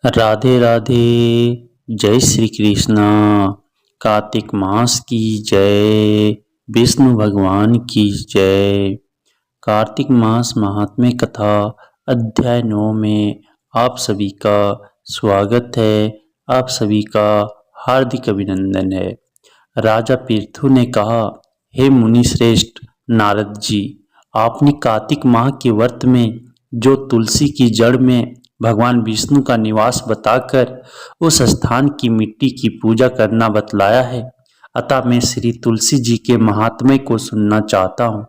राधे राधे। जय श्री कृष्ण। कार्तिक मास की जय। विष्णु भगवान की जय। कार्तिक मास महात्म्य कथा अध्याय 9 में आप सभी का स्वागत है। आप सभी का हार्दिक अभिनंदन है। राजा पृथु ने कहा, हे मुनि श्रेष्ठ नारद जी, आपने कार्तिक माह के व्रत में जो तुलसी की जड़ में भगवान विष्णु का निवास बताकर उस स्थान की मिट्टी की पूजा करना बतलाया है, अतः मैं श्री तुलसी जी के महात्म्य को सुनना चाहता हूँ।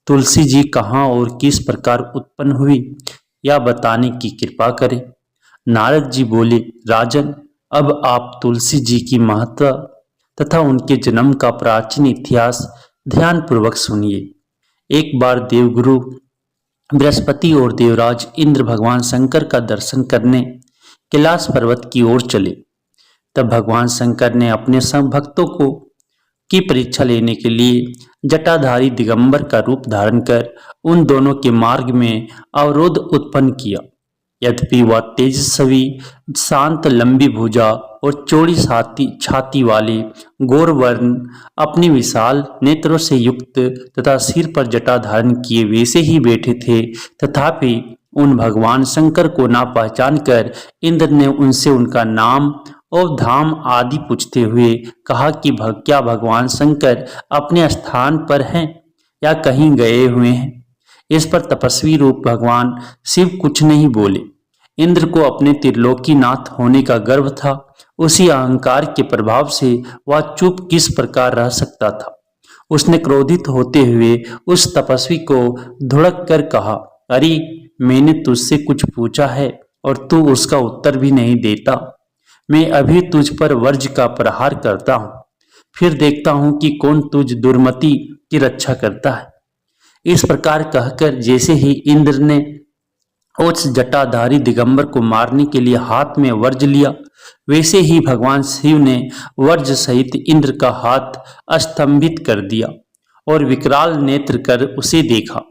तुलसी जी कहाँ और किस प्रकार उत्पन्न हुई, यह बताने की कृपा करें। नारद जी बोले, राजन, अब आप तुलसी जी की महत्ता तथा उनके जन्म का प्राचीन इतिहास ध्यान पूर्वक सुनिए। एक बार देवगुरु बृहस्पति और देवराज इंद्र भगवान शंकर का दर्शन करने कैलाश पर्वत की ओर चले। तब भगवान शंकर ने अपने सब भक्तों को की परीक्षा लेने के लिए जटाधारी दिगंबर का रूप धारण कर उन दोनों के मार्ग में अवरोध उत्पन्न किया। यद्यपि वह तेजस्वी, शांत, लंबी भुजा और चौड़ी छाती वाले गौरवर्ण, अपने विशाल नेत्रों से युक्त तथा सिर पर जटा धारण किए वैसे ही बैठे थे, तथापि उन भगवान शंकर को ना पहचान कर इंद्र ने उनसे उनका नाम और धाम आदि पूछते हुए कहा कि क्या भगवान शंकर अपने स्थान पर हैं या कहीं गए हुए हैं। इस पर तपस्वी रूप भगवान शिव कुछ नहीं बोले। इंद्र को अपने त्रिलोकीनाथ होने का गर्व था। उसी अहंकार के प्रभाव से वह चुप किस प्रकार रह सकता था। उसने क्रोधित होते हुए उस तपस्वी को धुड़क कर कहा, अरे, मैंने तुझसे कुछ पूछा है और तू उसका उत्तर भी नहीं देता। मैं अभी तुझ पर वर्ज का प्रहार करता हूँ, फिर देखता हूँ कि कौन तुझ दुर्मति की रक्षा करता है। इस प्रकार कहकर जैसे ही इंद्र ने उस जटाधारी दिगंबर को मारने के लिए हाथ में वर्ज लिया, वैसे ही भगवान शिव ने वर्ज सहित इंद्र का हाथ स्तंभित कर दिया और विकराल नेत्र कर उसे देखा।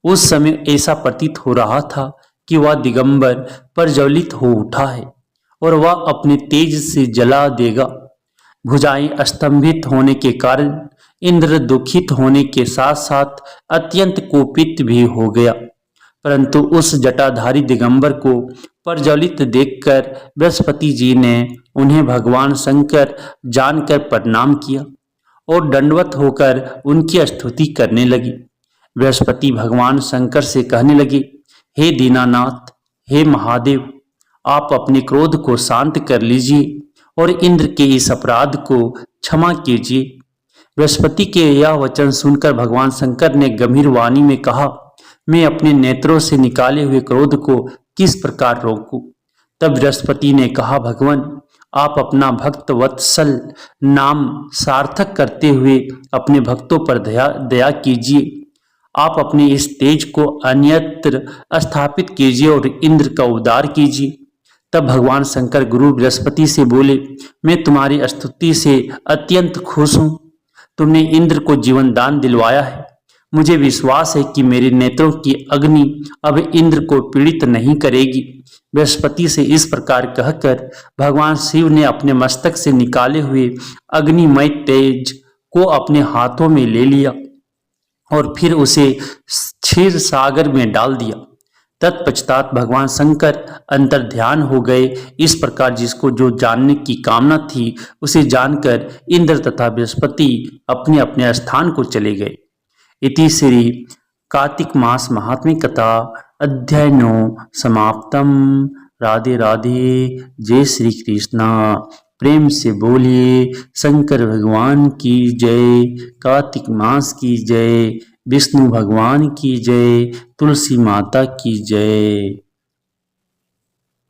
उस समय ऐसा प्रतीत हो रहा था कि वह दिगंबर प्रज्वलित हो उठा है और वह अपने तेज से जला देगा। भुजाएं स्तंभित होने के कारण इंद्र दुखित होने के साथ साथ अत्यंत कुपित भी हो गया, परंतु उस जटाधारी दिगंबर को प्रज्वलित देखकर बृहस्पति जी ने उन्हें भगवान शंकर जानकर प्रणाम किया और दंडवत होकर उनकी स्तुति करने लगी। बृहस्पति भगवान शंकर से कहने लगे, हे दीनानाथ, हे महादेव, आप अपने क्रोध को शांत कर लीजिए और इंद्र के इस अपराध को क्षमा कीजिए। बृहस्पति के यह वचन सुनकर भगवान शंकर ने गंभीर वाणी में कहा, मैं अपने नेत्रों से निकाले हुए क्रोध को किस प्रकार रोकूं। तब बृहस्पति ने कहा, भगवान, आप अपना भक्त वत्सल नाम सार्थक करते हुए अपने भक्तों पर दया कीजिए। आप अपने इस तेज को अन्यत्र स्थापित कीजिए और इंद्र का उद्धार कीजिए। तब भगवान शंकर गुरु बृहस्पति से बोले, मैं तुम्हारी स्तुति से अत्यंत खुश हूँ। तुमने इंद्र को जीवन दान दिलवाया है। मुझे विश्वास है कि मेरे नेत्रों की अग्नि अब इंद्र को पीड़ित नहीं करेगी। बृहस्पति से इस प्रकार कहकर भगवान शिव ने अपने मस्तक से निकाले हुए अग्निमय तेज को अपने हाथों में ले लिया और फिर उसे क्षीर सागर में डाल दिया। तत्पश्चात भगवान शंकर अंतर ध्यान हो गए। इस प्रकार जिसको जो जानने की कामना थी उसे जानकर इंद्र तथा बृहस्पति अपने अपने स्थान को चले गए। इति श्री कार्तिक मास महात्म्य कथा अध्याय 9 समाप्तम। राधे राधे। जय श्री कृष्णा। प्रेम से बोलिए शंकर भगवान की जय, कार्तिक मास की जय, विष्णु भगवान की जय, तुलसी माता की जय।